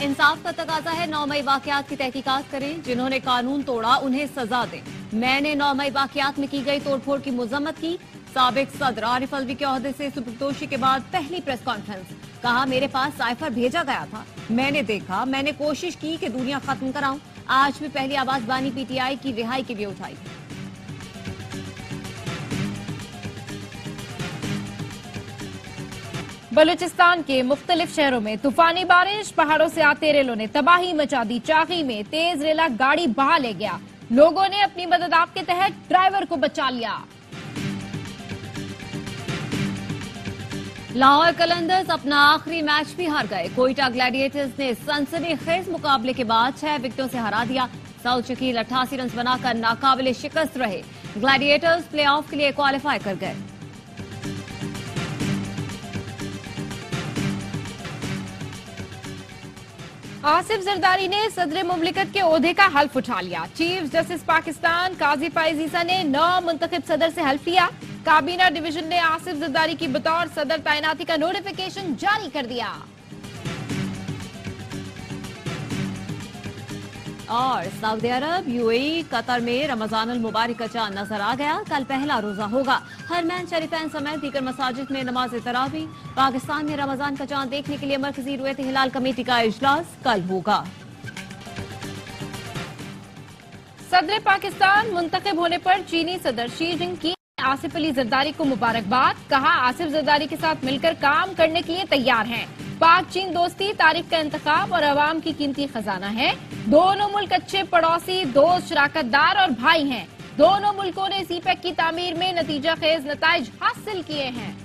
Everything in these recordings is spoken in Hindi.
इंसाफ का तकाजा है, 9 मई वाकयात की तहकीकात करें, जिन्होंने कानून तोड़ा उन्हें सजा दें। मैंने 9 मई वाकयात में की गई तोड़फोड़ की मजम्मत की। साबिक सदर आरिफ अलवी के ओहदे से सुपुर्दोशी के बाद पहली प्रेस कॉन्फ्रेंस, कहा मेरे पास साइफर भेजा गया था, मैंने देखा, मैंने कोशिश की कि दुनिया खत्म कराऊं। आज भी पहली आवाज बानी पीटीआई की रिहाई के लिए उठाई। बलूचिस्तान के मुख्तलिफ शहरों में तूफानी बारिश, पहाड़ों से आते रेलों ने तबाही मचा दी। चाकी में तेज रेला गाड़ी बहा ले गया, लोगों ने अपनी मदद आप के तहत ड्राइवर को बचा लिया। लाहौर कलंदर्स अपना आखिरी मैच भी हार गए। कोयटा ग्लैडिएटर्स ने सनसनीखेज मुकाबले के बाद 6 विकेटों से हरा दिया। साउथ शकील 88 रन बनाकर नाकाबिले शिकस्त रहे। ग्लैडिएटर्स प्लेऑफ के लिए क्वालिफाई कर गए। आसिफ जरदारी ने सदर मुमलिकत के ओहदे का हल्फ उठा लिया। चीफ जस्टिस पाकिस्तान काजी फाइज ईसा ने 9 मुंतखब सदर से हल्फ लिया। काबीना डिवीजन ने आसिफ जरदारी की बतौर सदर तैनाती का नोटिफिकेशन जारी कर दिया। और सऊदी अरब, यूएई, कतर में रमजान अल मुबारक का चांद नजर आ गया। कल पहला रोजा होगा। हरमैन शरीफैन समेत दीगर मसाजिद में नमाज तरावी। पाकिस्तान में रमजान का चांद देखने के लिए मरकजी रुयत हिलाल कमेटी का इजलास कल होगा। सदर पाकिस्तान मुंतखब होने पर चीनी सदर शी जिनपिंग आसिफ अली जरदारी को मुबारकबाद। कहा आसिफ जरदारी के साथ मिलकर काम करने के लिए तैयार हैं। पाक चीन दोस्ती तारीख का इंतखाब और अवाम की कीमती खजाना है। दोनों मुल्क अच्छे पड़ोसी, दोस्त, शराकतदार और भाई हैं। दोनों मुल्कों ने सीपैक की तामीर में नतीजा खेज नताइज हासिल किए हैं।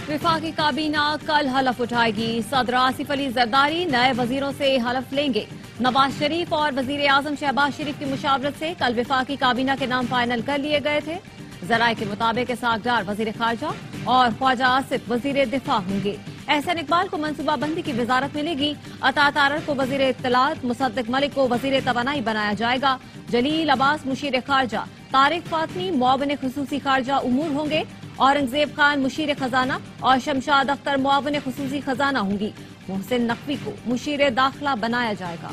विफाकी काबीना कल हलफ उठाएगी। सदर आसिफ अली जरदारी नए वजीरों से हलफ लेंगे। नवाज शरीफ और वजीर आजम शहबाज शरीफ की मुशावरत से कल विफाकी काबीना के नाम फाइनल कर लिए गए थे। जराये के मुताबिक इस्हाकडार वजीर खारजा और ख्वाजा आसिफ वजीर दिफा होंगे। एहसन इकबाल को मनसूबाबंदी की वजारत मिलेगी। अता तारर को वजीर इत्तलात, मुसद्दिक मलिक को वजीर तवानाई बनाया जाएगा। जलील अब्बास मुशीर खारजा, तारिक फातमी मुआविन खुसूसी खारजा उमूर होंगे। औरंगजेब खान मुशीर खजाना और शमशाद अख्तर मुआविन खुसूसी खजाना होंगी। मोहसिन नकवी को मुशीर दाखिला बनाया जाएगा।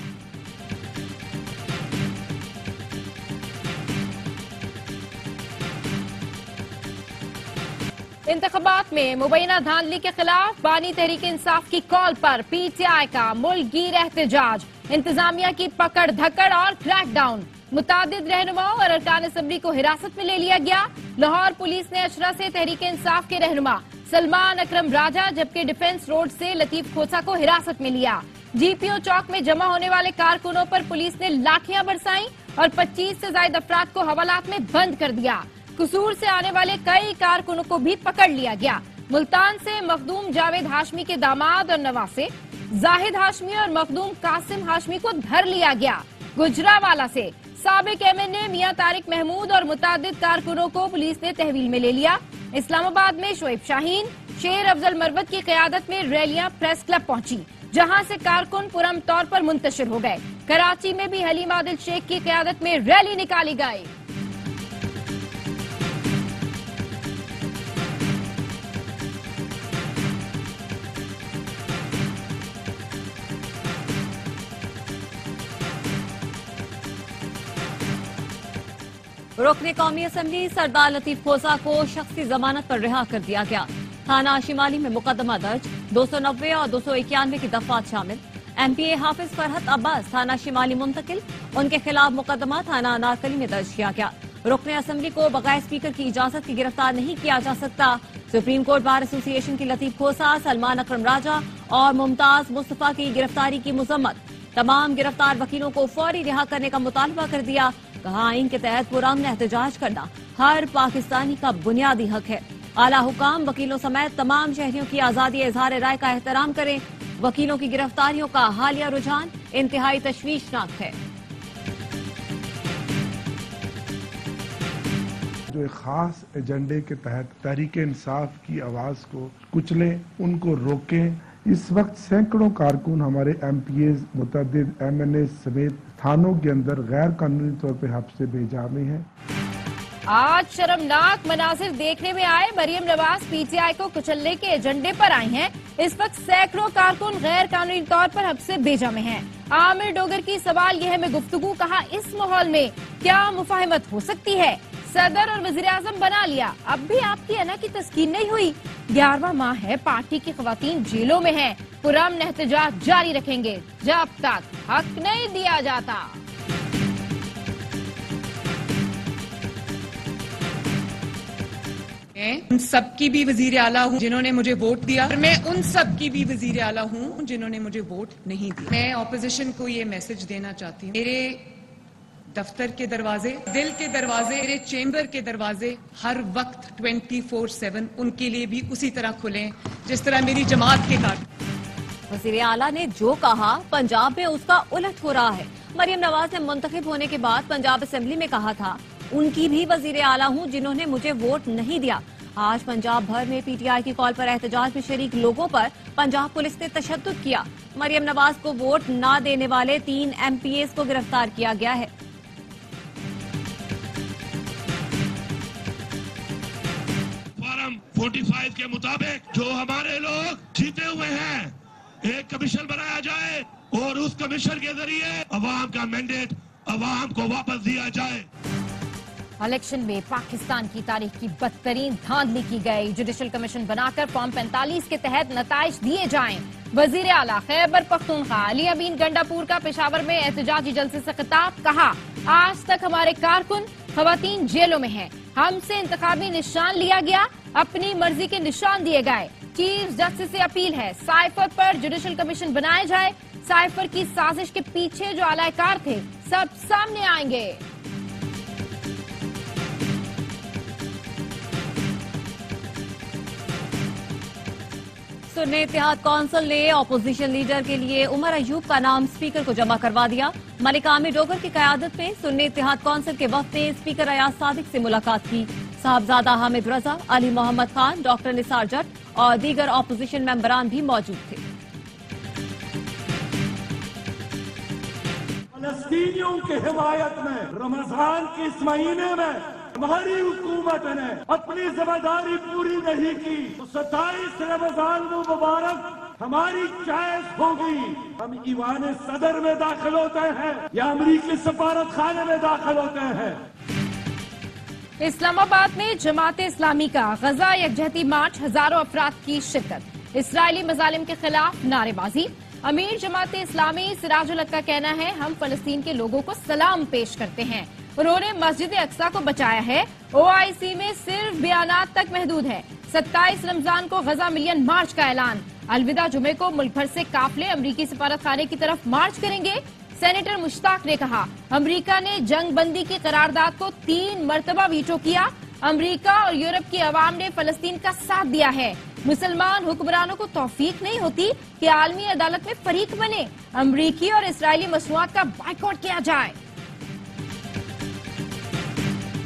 इंतखाबात में मुबैना धांधली के खिलाफ बानी तहरीक इंसाफ की कॉल पर पीटीआई का मुल्कगीर एहतजाज। इंतजामिया की पकड़ धकड़ और क्रैकडाउन। मुतादिद रहनुमाओं और अरकान असम्बली को हिरासत में ले लिया गया। लाहौर पुलिस ने अशरा से तहरीक इंसाफ के रहनुमा सलमान अकरम राजा जबकि डिफेंस रोड से लतीफ खोसा को हिरासत में लिया। जीपीओ चौक में जमा होने वाले कारकुनों पर पुलिस ने लाठियां बरसाई और 25 से ज्यादा अफराद को हवालात में बंद कर दिया। कसूर से आने वाले कई कारकुनों को भी पकड़ लिया गया। मुल्तान से मखदूम जावेद हाशमी के दामाद और नवासे जाहिद हाशमी और मखदूम कासिम हाशमी को धर लिया गया। गुजरावाला से साबिक एमएनए मियां तारिक महमूद और मुतादिद कारकुनों को पुलिस ने तहवील में ले लिया। इस्लामाबाद में शोएब शाहीन, शेर अफजल मरवत की कयादत में रैलियां प्रेस क्लब पहुंची, जहां से कारकुन पुरम तौर पर मुंतशिर हो गए। कराची में भी हलीम आदिल शेख की कयादत में रैली निकाली गई। रुकने कौमी असम्बली सरदार लतीफ खोसा को शख्सी जमानत पर रिहा कर दिया गया। थाना शिमाली में मुकदमा दर्ज, 290 और 291 की दफात शामिल। एमपीए हाफिज फरहत अब्बास थाना शिमाली मुंतकिल, उनके खिलाफ मुकदमा थाना अनारकली में दर्ज किया गया। रुकने असम्बली को बगैर स्पीकर की इजाजत की गिरफ्तार नहीं किया जा सकता। सुप्रीम कोर्ट बार एसोसिएशन की लतीफ खोसा, सलमान अकरम राजा और मुमताज मुस्तफा की गिरफ्तारी की मुजम्मत। तमाम गिरफ्तार वकीलों को फौरी रिहा करने का मुतालबा कर दिया। कहा आइन के तहत पुरअमन एहतजाज करना हर पाकिस्तानी का बुनियादी हक है। आला हुकाम वकीलों समेत तमाम शहरियों की आजादी इजहार राय का एहतराम करें। वकीलों की गिरफ्तारियों का हालिया रुझान इंतहाई तशवीशनाक है। जो एक खास एजेंडे के तहत तहरीक इंसाफ की आवाज को कुचलें, उनको रोकें। इस वक्त सैकड़ों कारकुन हमारे एमपीए, मुतअद्दिद एमएनए समेत थानों के अंदर गैर कानूनी तौर पर हब्स से बेजा में हैं। आज शर्मनाक मनासिर देखने में आए। मरियम नवाज पीटीआई को कुचलने के एजेंडे पर आई हैं। इस वक्त सैकड़ों कारकुन गैर कानूनी तौर पर हब्से बेजा में हैं। आमिर डोगर की सवाल यह में गुफ्तगू, कहा इस माहौल में क्या मुफाहमत हो सकती है? सदर और वजीर आजम बना लिया, अब भी आपकी अना की तस्कीन नहीं हुई। 11वां माह है, पार्टी की खवातीन जेलों में हैं। पुरअमन एहतजाज जारी रखेंगे जब तक हक नहीं दिया जाता। मैं उन सब की भी वजीर आला हूँ जिन्होंने मुझे वोट दिया, और मैं उन सब की भी वजीर आला हूँ जिन्होंने मुझे वोट नहीं दिया। मैं ऑपोजिशन को ये मैसेज देना चाहती हूँ, मेरे दफ्तर के दरवाजे, दिल के दरवाजे, मेरे चेंबर के दरवाजे हर वक्त 24/7 उनके लिए भी उसी तरह खुले जिस तरह मेरी जमात के कार्य। वजीर आला ने जो कहा पंजाब में उसका उलट हो रहा है। मरियम नवाज ने मुंतखब होने के बाद पंजाब असेंबली में कहा था, उनकी भी वजीर आला हूँ जिन्होंने मुझे वोट नहीं दिया। आज पंजाब भर में पीटीआई की कॉल पर एहतजाज में शरीक लोगों पर पंजाब पुलिस ने तशद्दुद किया। मरियम नवाज को वोट न देने वाले 3 MPAs को गिरफ्तार किया गया है। फॉर्म 45 के मुताबिक जो हमारे लोग जीते हुए हैं, एक कमीशन बनाया जाए और उस कमीशन के जरिए अवाम का मैंडेट अवाम को वापस दिया जाए। इलेक्शन में पाकिस्तान की तारीख की बदतरीन धांधली की गई। जुडिशल कमीशन बनाकर फॉर्म 45 के तहत नताइज दिए जाएं। वजीर आला खैबर पख्तूनख्वा अली अमीन गंडापुर का पेशावर में एहतजाजी जलसे से खिताब, कहा आज तक हमारे कारकुन खवातीन जेलों में हैं। हमसे इंतखाबी निशान लिया गया, अपनी मर्जी के निशान दिए गए। चीफ जस्टिस से अपील है, साइफर पर जुडिशल कमीशन बनाया जाए। साइफर की साजिश के पीछे जो आलाकार थे सब सामने आएंगे। सुन्नी इत्तेहाद कौंसिल ने ऑपोजिशन लीडर के लिए उमर अयूब का नाम स्पीकर को जमा करवा दिया। मलिक आमिर डोगर की क़यादत में सुन्नी इत्तेहाद कौंसिल के वफ्द ने स्पीकर अयाज सादिक से मुलाकात की। साहबजादा हामिद रजा, अली मोहम्मद खान, डॉक्टर निसार जट और दीगर ऑपोजिशन मेंबरान भी मौजूद थे। फलस्तीनियों की हिमायत में रमजान के इस महीने में हमारी हुकूमत ने अपनी जिम्मेदारी पूरी नहीं की तो 27 रमजान मुबारक हमारी चॉइस होगी। हम ईवान सदर में दाखिल होते हैं या अमरीकी सफारत खाने में दाखिल होते हैं। इस्लामाबाद में जमात इस्लामी का गजा यकजहती मार्च, हजारों अफराद की शिरकत। इसराइली मजालिम के खिलाफ नारेबाजी। अमीर जमात इस्लामी सिराजुल हक का कहना है, हम फलस्तीन के लोगों को सलाम पेश करते हैं। उन्होंने मस्जिद अक्सा को बचाया है। OIC में सिर्फ बयानात तक महदूद है। 27 रमजान को गजा मिलियन मार्च का ऐलान। अलविदा जुमे को मुल्क भर से काफिले अमरीकी सफारत खाने की तरफ मार्च करेंगे। सेनेटर मुश्ताक ने कहा, अमरीका ने जंग बंदी की करारदाद को 3 मरतबा वीटो किया। अमरीका और यूरोप की अवाम ने फलस्तीन का साथ दिया है। मुसलमान हुक्मरानों को तौफीक नहीं होती कि आलमी अदालत में फरीक बने। अमरीकी और इसराइली मसनूआत का बाइकआउट किया जाए।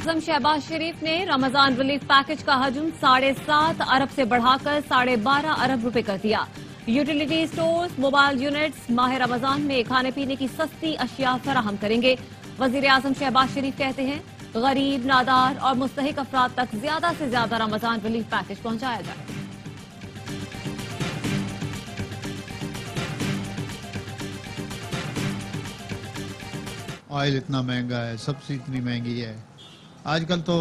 शहबाज शरीफ ने रमजान रिलीफ पैकेज का हजम 7.5 अरब से बढ़ाकर 12.5 अरब रुपए कर दिया। यूटिलिटी स्टोर्स, मोबाइल यूनिट्स माह रमजान में खाने पीने की सस्ती अशिया फराहम करेंगे। वजीर आजम शहबाज शरीफ कहते हैं, गरीब, नादार और मुस्तहिक अफराद तक ज्यादा से ज्यादा रमजान रिलीफ पैकेज पहुंचाया जाए। ऑयल इतना महंगा है, सब्जी इतनी महंगी है, आजकल तो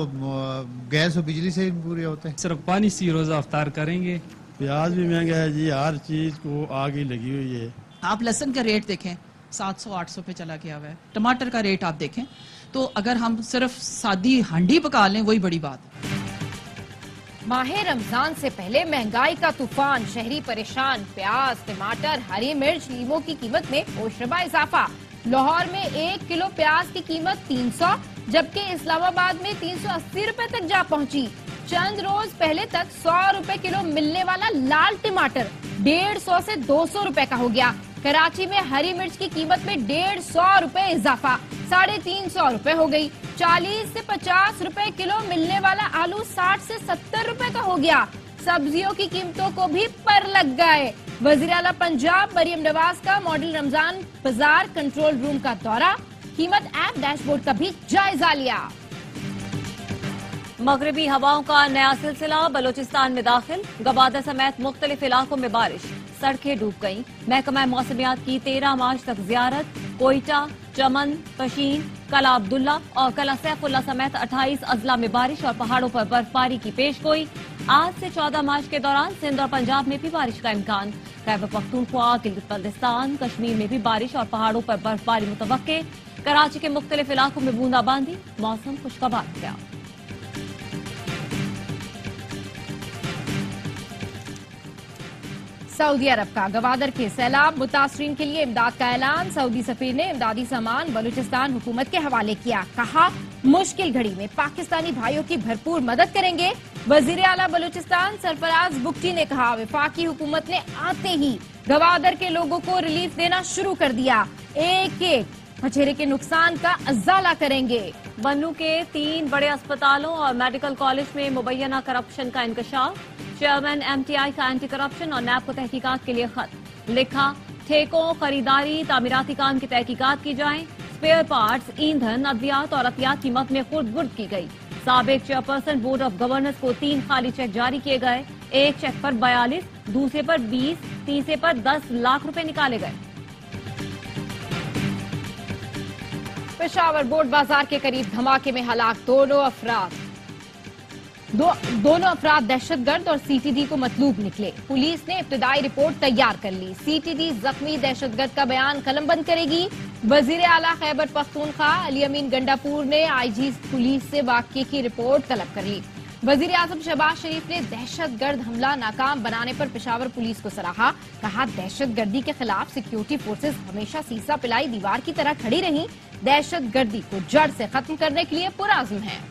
गैस और बिजली से ही पूरे होते हैं। सिर्फ पानी सी रोजा अफ्तार करेंगे। प्याज भी महंगा है जी, हर चीज को आग ही लगी हुई है। आप लहसुन का रेट देखें 700-800 पे चला गया हुआ है। टमाटर का रेट आप देखें तो अगर हम सिर्फ सादी हांडी पका लें वही बड़ी बात है। माह रमजान से पहले महंगाई का तूफान, शहरी परेशान। प्याज, टमाटर, हरी मिर्च, लीमों की कीमत में होशरबा इजाफा। लाहौर में 1 किलो प्याज की कीमत 300, जबकि इस्लामाबाद में 380 रुपए तक जा पहुंची। चंद रोज पहले तक 100 रुपए किलो मिलने वाला लाल टमाटर 150 से 200 रुपए का हो गया। कराची में हरी मिर्च की कीमत में 150 रुपए इजाफा, 350 रुपए हो गई। 40 से 50 रुपए किलो मिलने वाला आलू 60 से 70 रुपए का हो गया। सब्जियों की कीमतों को भी पर लग गए। वजीर आला पंजाब मरियम नवाज का मॉडल रमजान बाजार कंट्रोल रूम का दौरा, कीमत ऐप डैशबोर्ड का भी जायजा लिया। मगरबी हवाओं का नया सिलसिला बलूचिस्तान में दाखिल, गवादर समेत मुख्तलिफ इलाकों में बारिश, सड़कें डूब गईं। महकमा मौसमियात की 13 मार्च तक जियारत, कोयटा, चमन, पशीन, कला अब्दुल्ला और कला सैफुल्ला समेत 28 अजला में बारिश और पहाड़ों पर बर्फबारी की पेशगोई। आज से 14 मार्च के दौरान सिंध और पंजाब में भी बारिश का इम्कान। खैबर पख्तूनख्वा, गिलगित बल्तिस्तान, कश्मीर में भी बारिश और पहाड़ों पर बर्फबारी मुतवक्के। कराची के मुख्तलिफ इलाकों में बूंदाबांदी, मौसम खुशगवार हो गया। सऊदी अरब का गवादर के सैलाब मुतासरीन के लिए इमदाद का ऐलान। सऊदी सफीर ने इमदादी सामान बलूचिस्तान हुकूमत के हवाले किया। कहा, मुश्किल घड़ी में पाकिस्तानी भाइयों की भरपूर मदद करेंगे। वजीर आला बलूचिस्तान सरफराज बुगटी ने कहा, वफाकी हुकूमत ने आते ही गवादर के लोगों को रिलीफ देना शुरू कर दिया। एक एक मछेरे के नुकसान का अजाला करेंगे। बन्नू के 3 बड़े अस्पतालों और मेडिकल कॉलेज में मुबैना करप्शन का इंकशाफ। चेयरमैन MTI का एंटी करप्शन और नैब को तहकीकात के लिए खत लिखा। ठेकों, खरीदारी, तामीराती काम की तहकीकात की जाए। स्पेयर पार्ट्स, ईंधन, अद्वियात और अतियात की मद में खुर्द-बुर्द की गई। साबिक चेयरपर्सन बोर्ड ऑफ गवर्नर्स को 3 खाली चेक जारी किए गए। एक चेक पर 42, दूसरे पर 20, तीसरे पर 10 लाख रुपए निकाले गए। पेशावर बोर्ड बाजार के करीब धमाके में हलाक दोनों अफराद दहशतगर्द और CTD को मतलूब निकले। पुलिस ने इब्तिदाई रिपोर्ट तैयार कर ली। CTD जख्मी दहशतगर्द का बयान कलमबंद करेगी। वजीर आला खैबर पख्तूनख्वा अली अमीन गंडापुर ने IG पुलिस से वाकये की रिपोर्ट तलब कर ली। वजीर आजम शहबाज शरीफ ने दहशतगर्द हमला नाकाम बनाने पर पेशावर पुलिस को सराहा। कहा, दहशतगर्दी के खिलाफ सिक्योरिटी फोर्सेज हमेशा सीसा पिलाई दीवार की तरह खड़ी रही। दहशतगर्दी को जड़ से खत्म करने के लिए पुरअज़्म है।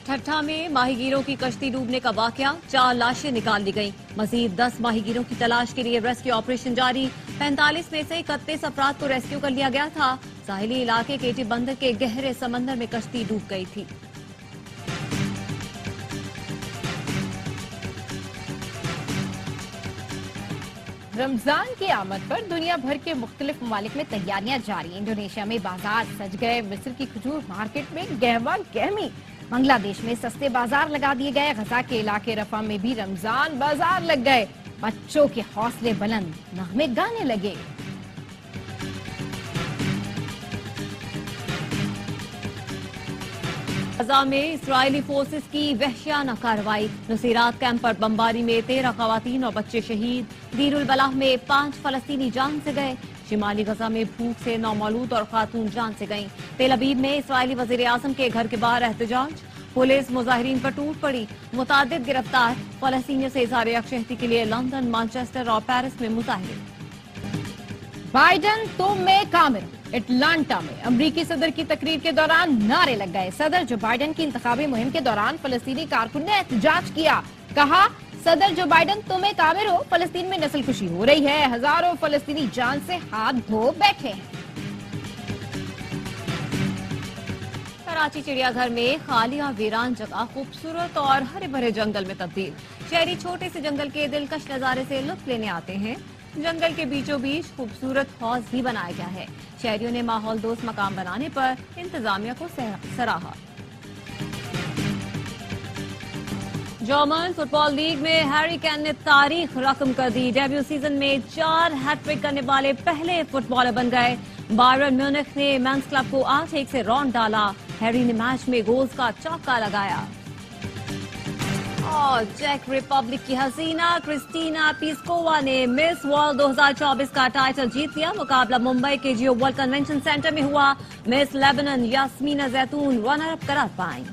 ठट्ठा में माहीगीरों की कश्ती डूबने का वाकया, 4 लाशें निकाल ली गईं। मजीद 10 माहीगीरों की तलाश के लिए रेस्क्यू ऑपरेशन जारी। 45 में से 31 अफराद को रेस्क्यू कर लिया गया था। साहिली इलाके केटी बंदर के गहरे समंदर में कश्ती डूब गई थी। रमजान की आमद पर दुनिया भर के मुख्तलिफ ममालिक में तैयारियां जारी। इंडोनेशिया में बाजार सज गए। मिस्र की खजूर मार्केट में गहमा गहमी। बांग्लादेश में सस्ते बाजार लगा दिए गए। गजा के इलाके रफा में भी रमजान बाजार लग गए। बच्चों के हौसले बुलंद, नगमे गाने लगे। गजा में इस्राएली फोर्सेस की वहशियाना कार्रवाई। नुसीरात कैंप पर बमबारी में 13 खवातीन और बच्चे शहीद। दीरुल बलाह में 5 फलस्तीनी जान से गए। शिमाली गजा में भूख से 9 मौलूद और खातून जान से गईं। तेल अबीब में इस्राएली वजीर आजम के घर के बाहर एहतजाज। पुलिस मुजाहिरीन पर टूट पड़ी। मुतादिद गिरफ्तार। फलस्तीनियों से इज़हार यकजहती के लिए लंदन, मैनचेस्टर और पेरिस में मुजाहिरे। बाइडन तो मैं कामिल। एटलांटा में अमरीकी सदर की तकरीर के दौरान नारे लग गए। सदर जो बाइडन की इंतखाबी मुहिम के दौरान फलस्तीनी कारकुन ने एहतजाज किया। कहा, सदर जो बाइडन तुम्हें कामिल हो, फलस्तीन में नस्लकुशी हो रही है। हजारों फलस्तीनी जान से हाथ धो बैठे हैं। कराची चिड़ियाघर में खाली और वीरान जगह खूबसूरत और हरे भरे जंगल में तब्दील। शहरी छोटे से जंगल के दिलकश नजारे से लुत्फ लेने आते हैं। जंगल के बीचों बीच खूबसूरत हौज भी बनाया गया है। शहरियों ने माहौल दोस्त मकाम बनाने पर इंतजामिया को सराहा। जर्मन फुटबॉल लीग में हैरी केन ने तारीख रकम कर दी। डेब्यू सीजन में 4 हैट्रिक करने वाले पहले फुटबॉलर बन गए। बायरन म्यूनिख ने मेंस क्लब को 8-1 से रौंद डाला। हैरी ने मैच में गोल्स का चौका लगाया। और चेक रिपब्लिक की हसीना क्रिस्टीना पिस्कोवा ने मिस वर्ल्ड 2024 का टाइटल जीत लिया। मुकाबला मुंबई के जियो वर्ल्ड कन्वेंशन सेंटर में हुआ। मिस लेबनान यास्मीना जैतून रनर अप करार पाईं।